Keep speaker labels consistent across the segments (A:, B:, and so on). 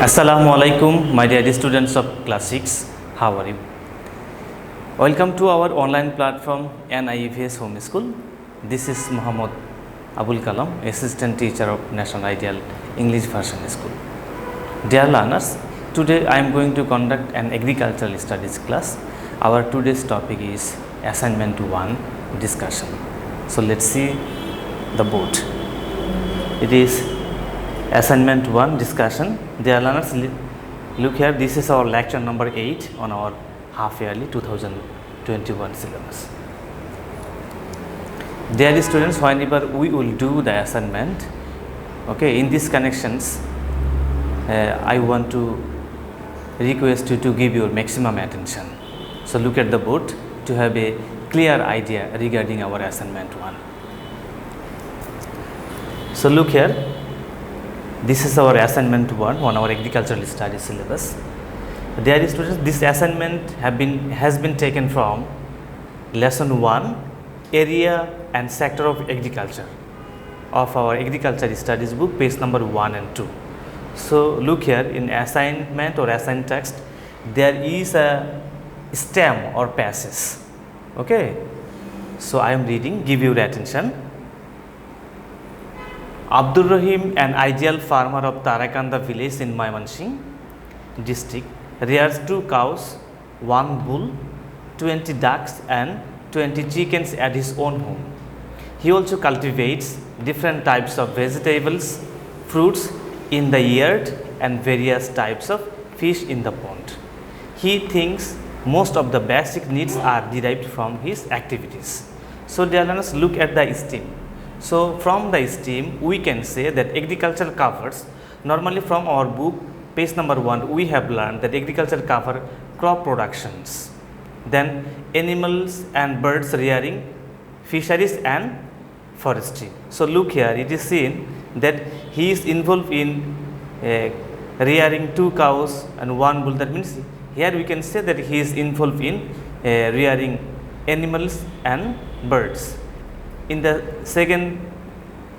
A: Assalamu alaikum, my dear students of class 6. How are you? Welcome to our online platform NIEVS Home School. This is Muhammad Abul Kalam, Assistant Teacher of National Ideal English Version School. Dear learners, today I am going to conduct an agricultural studies class. Our today's topic is Assignment 1 discussion. So let's see the board. It is Assignment 1 discussion. Dear learners, look here, this is our lecture number 8 on our half yearly 2021 syllabus. Dear students, whenever we will do the assignment, okay, in these connections, I want to request you to give your maximum attention. So look at the board to have a clear idea regarding our assignment 1. So look here, this is our assignment 1 on our agricultural studies syllabus. Dear students, this assignment has been taken from lesson 1, area and sector of agriculture of our agriculture studies book, page number 1 and 2. So look here, in assignment or assigned text, there is a stem or passage. Okay, so I am reading, give your attention. Abdur Rahim, an ideal farmer of Tarakanda village in Mymensingh district, rears 2 cows, 1 bull, 20 ducks and 20 chickens at his own home. He also cultivates different types of vegetables, fruits in the yard and various types of fish in the pond. He thinks most of the basic needs are derived from his activities. So dear learners, look at the STEM. So from the STEM, we can say that agriculture covers, normally from our book, page number 1, we have learned that agriculture cover crop productions, then animals and birds rearing, fisheries and forestry. So look here, it is seen that he is involved in rearing 2 cows and 1 bull. That means here we can say that he is involved in rearing animals and birds. In the second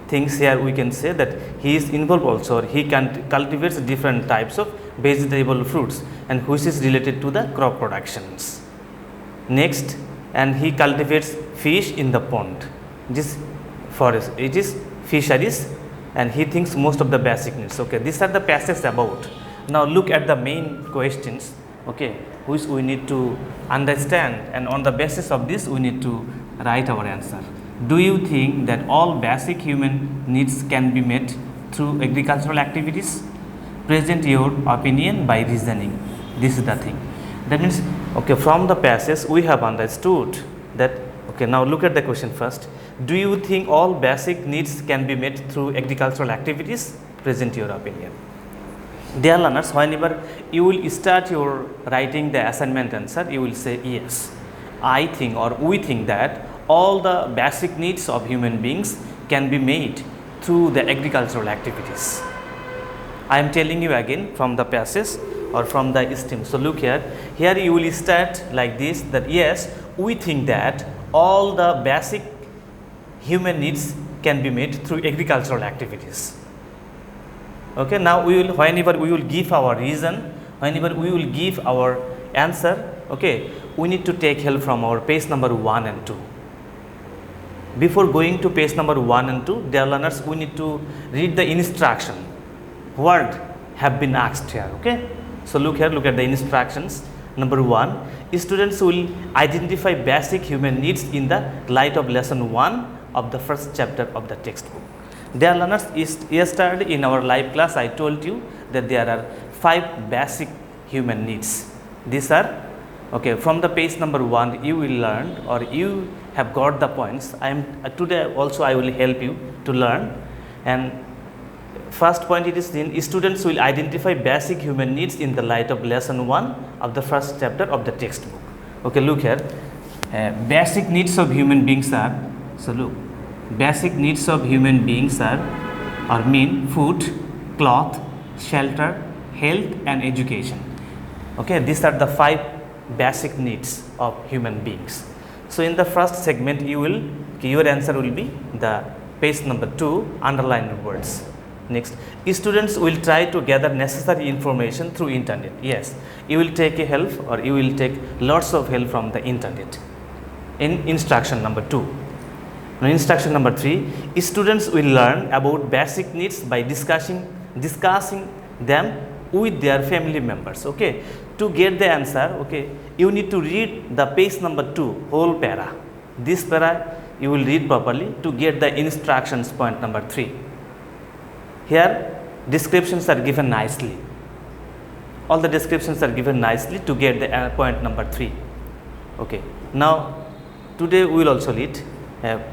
A: things here, we can say that he is involved also, he cultivates different types of vegetable fruits and which is related to the crop productions. Next, and he cultivates fish in the pond. This forest, it is fisheries, and he thinks most of the basic needs. Okay, these are the passages about. Now look at the main questions, okay, which we need to understand, and on the basis of this we need to write our answer. Do you think that all basic human needs can be met through agricultural activities? Present your opinion by reasoning. This is the thing. That means, okay, from the passage we have understood that, okay, now look at the question first. Do you think all basic needs can be met through agricultural activities? Present your opinion. Dear learners, whenever you will start your writing the assignment answer, you will say yes, I think or we think that all the basic needs of human beings can be made through the agricultural activities. I am telling you again from the passage or from the STEM. So look here, here you will start like this, that yes, we think that all the basic human needs can be made through agricultural activities. Okay, now we will, whenever we will give our reason, whenever we will give our answer, okay, we need to take help from our page number 1 and 2. Before going to page number 1 and 2, dear learners, we need to read the instruction. What have been asked here, okay? So look here, look at the instructions. Number 1, students will identify basic human needs in the light of lesson 1 of the first chapter of the textbook. Dear learners, yesterday in our live class, I told you that there are 5 basic human needs. These are, okay, from the page number 1, you will learn or you have got the points. Today also I will help you to learn. And first point, it is then students will identify basic human needs in the light of lesson 1 of the first chapter of the textbook. Okay, look here, basic needs of human beings are, so look, basic needs of human beings are mean food, cloth, shelter, health and education. Okay, these are the 5 basic needs of human beings. So in the first segment, your answer will be the page number 2, underlined words. Next, students will try to gather necessary information through internet. Yes, you will take a help or you will take lots of help from the internet. In instruction number 2. Now, instruction number 3, students will learn about basic needs by discussing them with their family members. Okay, to get the answer, okay, you need to read the page number 2 whole para. This para you will read properly to get the instructions point number 3. Here descriptions are given nicely. All the descriptions are given nicely to get the point number 3. Okay. Now today we will also read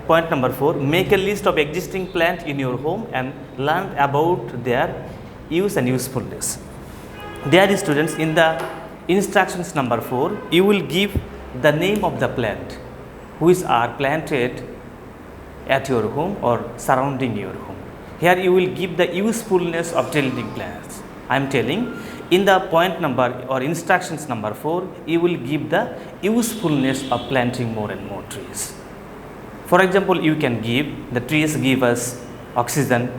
A: point number 4. Make a list of existing plants in your home and learn about their use and usefulness. Dear students, in the instructions number 4, you will give the name of the plant which are planted at your home or surrounding your home. Here you will give the usefulness of tilting plants. I am telling, in the point number or instructions number 4, you will give the usefulness of planting more and more trees. For example, you can give the trees give us oxygen,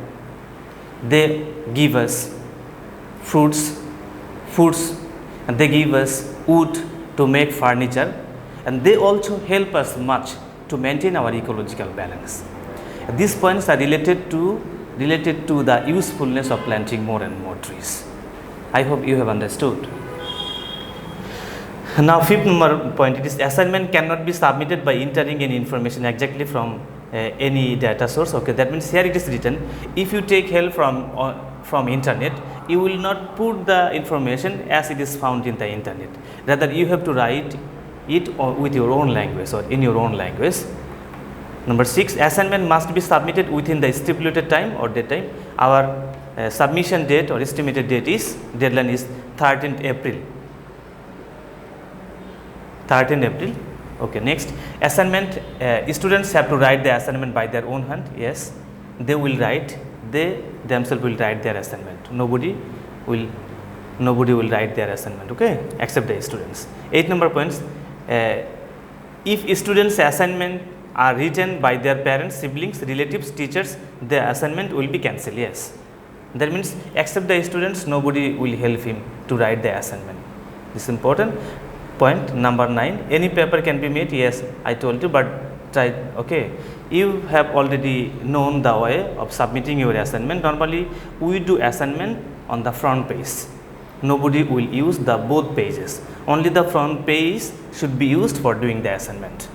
A: they give us fruits, and they give us wood to make furniture, and they also help us much to maintain our ecological balance. These points are related to the usefulness of planting more and more trees. I hope you have understood. Now, 5th number point, it is assignment cannot be submitted by entering any information exactly from any data source. Okay, that means here it is written, if you take help from internet, you will not put the information as it is found in the internet. Rather, you have to write it with your own language or in your own language. Number 6, assignment must be submitted within the stipulated time or deadline. Our submission date or estimated deadline is 13th April. 13th April. Okay, next, assignment, students have to write the assignment by their own hand. Yes, they will write, they themselves will write their assignment. Nobody will write their assignment, okay, except the students. 8 number points, if students' assignment are written by their parents, siblings, relatives, teachers, the assignment will be cancelled. Yes, that means except the students, nobody will help him to write the assignment. This is important. Point number 9, any paper can be made. Yes, I told you, but try. Okay, you have already known the way of submitting your assignment. Normally we do assignment on the front page. Nobody will use the both pages. Only the front page should be used for doing the assignment.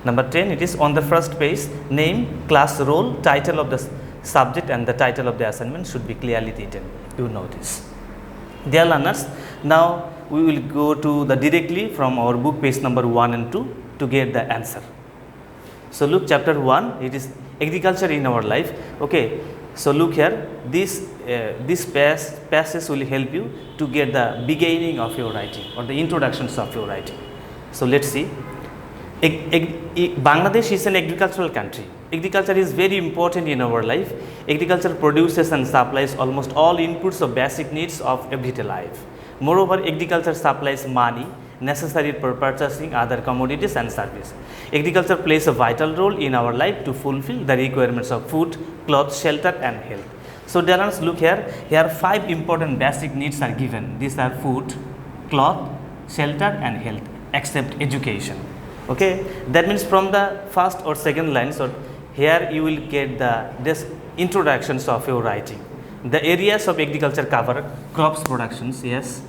A: Number 10, it is on the first page, name, class, role, title of the subject and the title of the assignment should be clearly written. You know this. Dear learners, now we will go to the directly from our book page number 1 and 2 to get the answer. So look, chapter 1, it is agriculture in our life. Okay, so look here, this passage will help you to get the beginning of your writing or the introductions of your writing. So let's see. Bangladesh is an agricultural country. Agriculture is very important in our life. Agriculture produces and supplies almost all inputs of basic needs of everyday life. Moreover, agriculture supplies money necessary for purchasing other commodities and services. Agriculture plays a vital role in our life to fulfill the requirements of food, clothes, shelter and health. So, dear learners, look here. Here 5 important basic needs are given. These are food, cloth, shelter and health, except education. Okay, that means from the first or second line, so here you will get this introductions of your writing. The areas of agriculture cover crops productions, yes,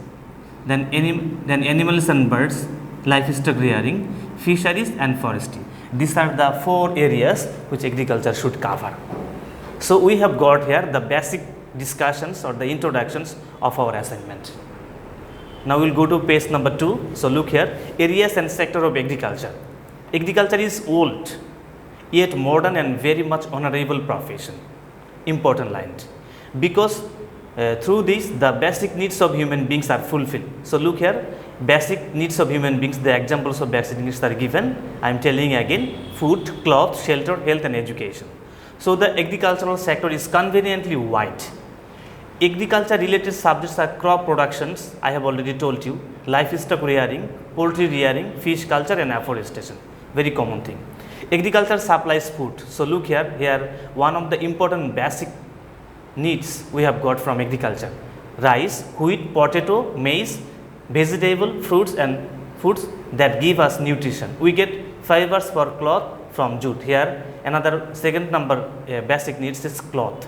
A: then animals and birds, livestock rearing, fisheries and forestry. These are the 4 areas which agriculture should cover. So we have got here the basic discussions or the introductions of our assignment. Now we will go to page number 2. So look here, areas and sector of agriculture. Agriculture is old, yet modern and very much honorable profession. Important line. Because through this the basic needs of human beings are fulfilled. So look here, basic needs of human beings, the examples of basic needs are given. I am telling again, food, cloth, shelter, health and education. So the agricultural sector is conveniently wide. Agriculture related subjects are crop productions, I have already told you, livestock rearing, poultry rearing, fish culture and afforestation, very common thing. Agriculture supplies food. So look here, one of the important basic needs we have got from agriculture: rice, wheat, potato, maize, vegetable, fruits and foods that give us nutrition. We get fibers for cloth from jute. Here another second number basic needs is cloth,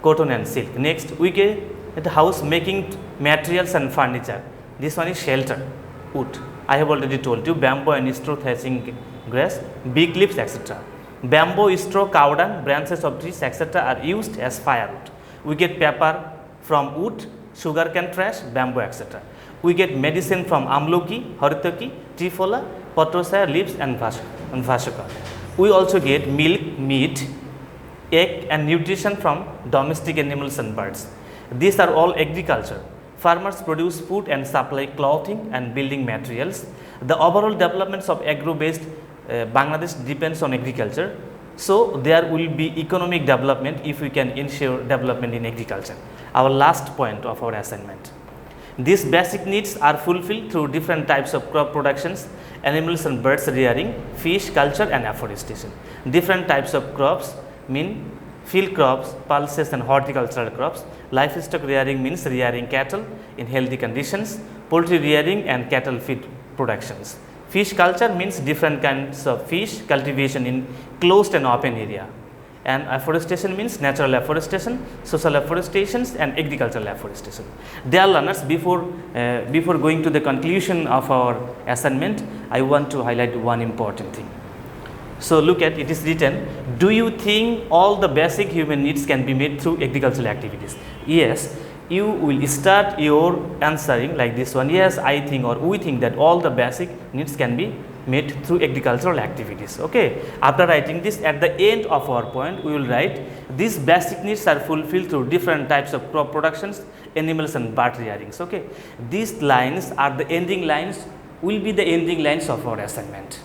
A: cotton and silk. Next we get the house making materials and furniture. This one is shelter, wood. I have already told you, bamboo and straw thatching grass, big leaves, etc. Bamboo, straw, cow dung, branches of trees, etc. are used as firewood. We get paper from wood, sugar cane trash, bamboo, etc. We get medicine from amloki, haritaki, trifola, patrosaya leaves and vasuka. We also get milk, meat, egg and nutrition from domestic animals and birds. These are all agriculture. Farmers produce food and supply clothing and building materials. The overall developments of agro-based Bangladesh depends on agriculture. So, there will be economic development if we can ensure development in agriculture. Our last point of our assignment. These basic needs are fulfilled through different types of crop productions, animals and birds rearing, fish culture and afforestation. Different types of crops mean field crops, pulses and horticultural crops. Livestock rearing means rearing cattle in healthy conditions, poultry rearing and cattle feed productions. Fish culture means different kinds of fish cultivation in closed and open area. And afforestation means natural afforestation, social afforestation and agricultural afforestation. Dear learners, before going to the conclusion of our assignment, I want to highlight one important thing. So, look at it is written, do you think all the basic human needs can be met through agricultural activities? Yes, you will start your answering like this one. Yes, I think or we think that all the basic needs can be met through agricultural activities. Okay. After writing this, at the end of our point, we will write these basic needs are fulfilled through different types of crop productions, animals and bird rearings. Okay. These lines are the ending lines, will be the ending lines of our assignment.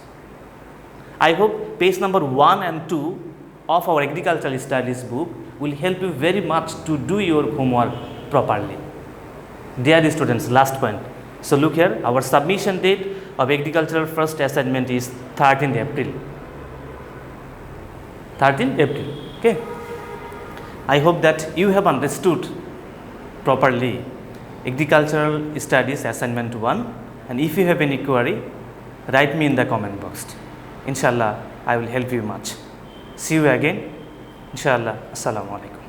A: I hope page number 1 and 2 of our agricultural studies book will help you very much to do your homework properly. Dear students, last point. So, look here, our submission date of agricultural first assignment is 13th April. 13th April. Okay. I hope that you have understood properly agricultural studies assignment 1, and if you have any query, write me in the comment box. Inshallah, I will help you much. See you again. Inshallah. Assalamu alaikum.